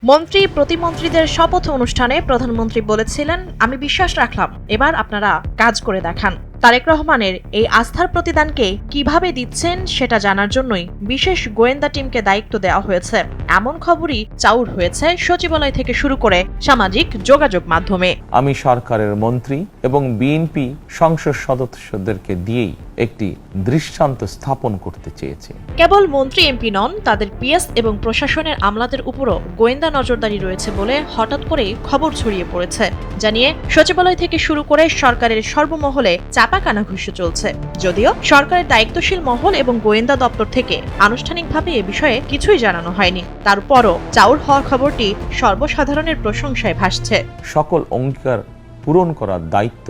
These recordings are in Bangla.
মন্ত্রী প্রতিমন্ত্রীদের শপথ অনুষ্ঠানে প্রধানমন্ত্রী বলেছিলেন, আমি বিশ্বাস রাখলাম এবার আপনারা কাজ করে দেখান। তারেক রহমানের এই আস্থার প্রতিদানকে কিভাবে দিচ্ছেন সেটা জানার জন্যই বিশেষ গোয়েন্দা টিমকে দায়িত্ব দেওয়া হয়েছে। এমন খবরই চাউর হয়েছে সচিবালয় থেকে শুরু করে সামাজিক যোগাযোগ মাধ্যমে। আমি সরকারের মন্ত্রী এবং বিএনপি সংসদ সদস্যদেরকে দিয়েই একটি দৃষ্টান্ত স্থাপন করতে চেয়েছে। কেবল মন্ত্রী এমপি নন, তাদের পিএস এবং প্রশাসনের আমলাদের উপরও গোয়েন্দা নজরদারি রয়েছে বলে হঠাৎ করে খবর ছড়িয়ে পড়েছে। জানিয়ে সচিবালয় থেকে শুরু করে সরকারের সর্বমহলে চাপা কানাঘুষো চলছে। যদিও সরকারের দায়িত্বশীল মহল এবং গোয়েন্দা দপ্তর থেকে আনুষ্ঠানিকভাবে এ বিষয়ে কিছুই জানানো হয়নি। তারপরও চাউর হওয়া খবরটি সর্বসাধারণের প্রশংসায় ভাসছে। সকল অঙ্গীকার পূরণ করার দায়িত্ব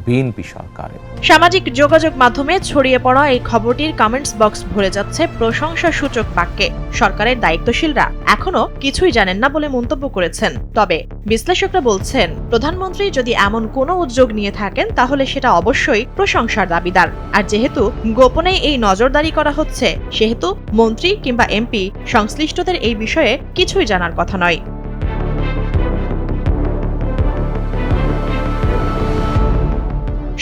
বিএনপি সরকারের। সামাজিক যোগাযোগ মাধ্যমে ছড়িয়ে পড়া এই খবরটির কমেন্টস বক্স ভরে যাচ্ছে প্রশংসা সূচক বাক্যে। সরকারের দায়িত্বশীলরা এখনো কিছুই জানেন না বলে মন্তব্য করেছেন। তবে বিশ্লেষকরা বলছেন, প্রধানমন্ত্রী যদি এমন কোনো উদ্যোগ নিয়ে থাকেন তাহলে সেটা অবশ্যই প্রশংসার দাবিদার। আর যেহেতু গোপনে এই নজরদারি করা হচ্ছে, সেহেতু মন্ত্রী কিংবা এমপি সংশ্লিষ্টদের এই বিষয়ে কিছুই জানার কথা নয়।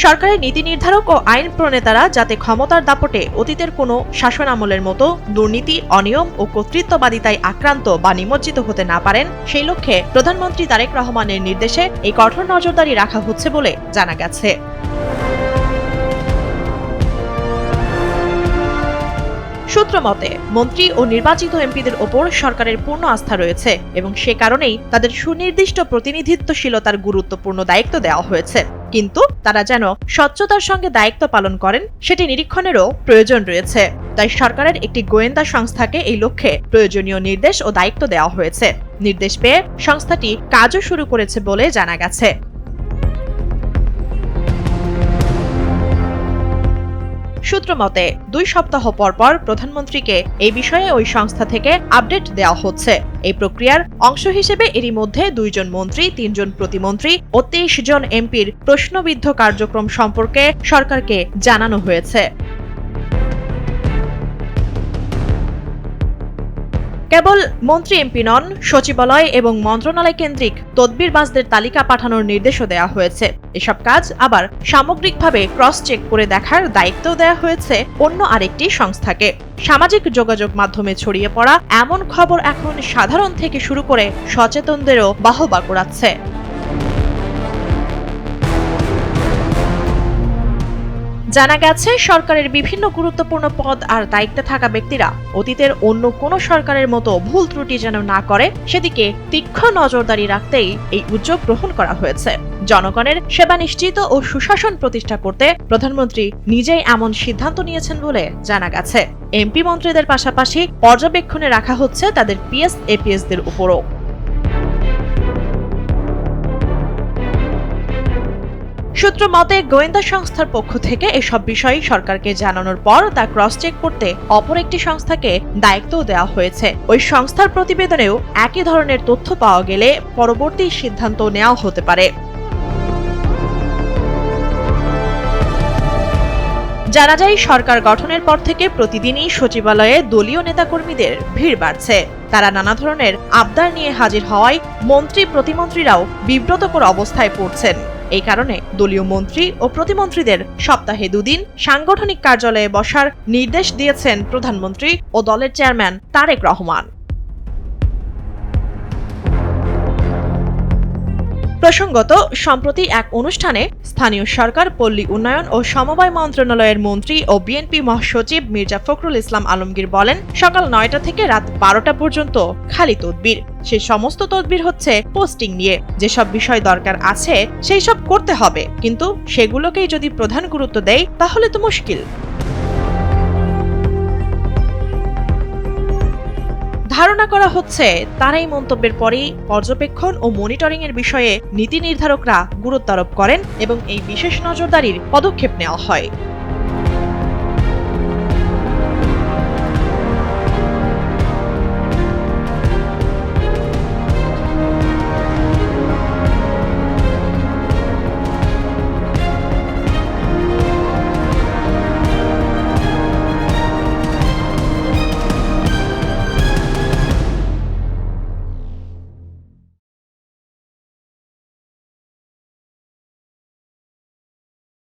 সরকারের নীতি নির্ধারক ও আইন প্রণেতারা যাতে ক্ষমতার দাপটে অতীতের কোনো শাসন আমলের মতো দুর্নীতি, অনিয়ম ও কর্তৃত্ববাদিতায় আক্রান্ত বা নিমজ্জিত হতে না পারেন, সেই লক্ষ্যে প্রধানমন্ত্রী তারেক রহমানের নির্দেশে এই কঠোর নজরদারি রাখা হচ্ছে বলে জানা গেছে। সূত্র মতে, মন্ত্রী ও নির্বাচিত এমপিদের ওপর সরকারের পূর্ণ আস্থা রয়েছে এবং সে কারণেই তাদের সুনির্দিষ্ট প্রতিনিধিত্বশীলতার গুরুত্বপূর্ণ দায়িত্ব দেওয়া হয়েছে। কিন্তু তারা যেন স্বচ্ছতার সঙ্গে দায়িত্ব পালন করেন, সেটি নিরীক্ষণেরও প্রয়োজন রয়েছে। তাই সরকারের একটি গোয়েন্দা সংস্থাকে এই লক্ষ্যে প্রয়োজনীয় নির্দেশ ও দায়িত্ব দেওয়া হয়েছে। নির্দেশ পেয়ে সংস্থাটি কাজও শুরু করেছে বলে জানা গেছে। সূত্র মতে, 2 সপ্তাহ পর প্রধানমন্ত্রীকে এই বিষয়ে ওই সংস্থা থেকে আপডেট দেওয়া হচ্ছে। এই প্রক্রিয়ার অংশ হিসেবে এরই মধ্যে 2 জন মন্ত্রী, 3 জন প্রতিমন্ত্রী ও 23 জন এমপির প্রশ্নবিদ্ধ কার্যক্রম সম্পর্কে সরকারকে জানানো হয়েছে। কেবল মন্ত্রী এমপি নন, সচিবালয় এবং মন্ত্রণালয় কেন্দ্রিক তদবিরবাজদের তালিকা পাঠানোর নির্দেশও দেওয়া হয়েছে। এসব কাজ আবার সামগ্রিকভাবে ক্রস চেক করে দেখার দায়িত্ব দেওয়া হয়েছে অন্য আরেকটি সংস্থাকে। সামাজিক যোগাযোগ মাধ্যমে ছড়িয়ে পড়া এমন খবর এখন সাধারণ থেকে শুরু করে সচেতনদেরও বাহবা কুড়াচ্ছে। জানা গেছে, সরকারের বিভিন্ন গুরুত্বপূর্ণ পদ আর দায়িত্বে থাকা ব্যক্তিরা অতীতের অন্য কোনো সরকারের মতো ভুল ত্রুটি যেন না করে, সেদিকে তীক্ষ্ণ নজরদারি রাখতেই এই উদ্যোগ গ্রহণ করা হয়েছে। জনগণের সেবা নিশ্চিত ও সুশাসন প্রতিষ্ঠা করতে প্রধানমন্ত্রী নিজেই এমন সিদ্ধান্ত নিয়েছেন বলে জানা গেছে। এমপি মন্ত্রীদের পাশাপাশি পর্যবেক্ষণে রাখা হচ্ছে তাদের পিএস, এপিএসদের উপরও। সূত্র মতে, গোয়েন্দা সংস্থার পক্ষ থেকে এসব বিষয় সরকারকে জানানোর পর তা ক্রস চেক করতে অপর একটি সংস্থাকে দায়িত্বও দেওয়া হয়েছে। ওই সংস্থার প্রতিবেদনেও একই ধরনের তথ্য পাওয়া গেলে পরবর্তী সিদ্ধান্ত নেওয়া হতে পারে। জানা যায়, সরকার গঠনের পর থেকে প্রতিদিনই সচিবালয়ে দলীয় নেতাকর্মীদের ভিড় বাড়ছে। তারা নানা ধরনের আবদার নিয়ে হাজির হওয়ায় মন্ত্রী প্রতিমন্ত্রীরাও বিব্রতকর অবস্থায় পড়ছেন। এই কারণে দলীয় মন্ত্রী ও প্রতিমন্ত্রীদের সপ্তাহে 2 দিন সাংগঠনিক কার্যালয়ে বসার নির্দেশ দিয়েছেন প্রধানমন্ত্রী ও দলের চেয়ারম্যান তারেক রহমান। প্রসঙ্গত, সম্প্রতি এক অনুষ্ঠানে স্থানীয় সরকার, পল্লী উন্নয়ন ও সমবায় মন্ত্রণালয়ের মন্ত্রী ও বিএনপি মহাসচিব মির্জা ফখরুল ইসলাম আলমগীর বলেন, সকাল 9টা থেকে রাত 12টা পর্যন্ত খালি তদবির। সে সমস্ত তদবির হচ্ছে পোস্টিং নিয়ে। যেসব বিষয় দরকার আছে সেই সব করতে হবে, কিন্তু সেগুলোকেই যদি প্রধান গুরুত্ব দেয় তাহলে তো মুশকিল। ধারণা করা হচ্ছে, তার এই মন্তব্যের পরেই পর্যবেক্ষণ ও মনিটরিং এর বিষয়ে নীতি নির্ধারকরা গুরুত্ব আরোপ করেন এবং এই বিশেষ নজরদারির পদক্ষেপ নেওয়া হয়।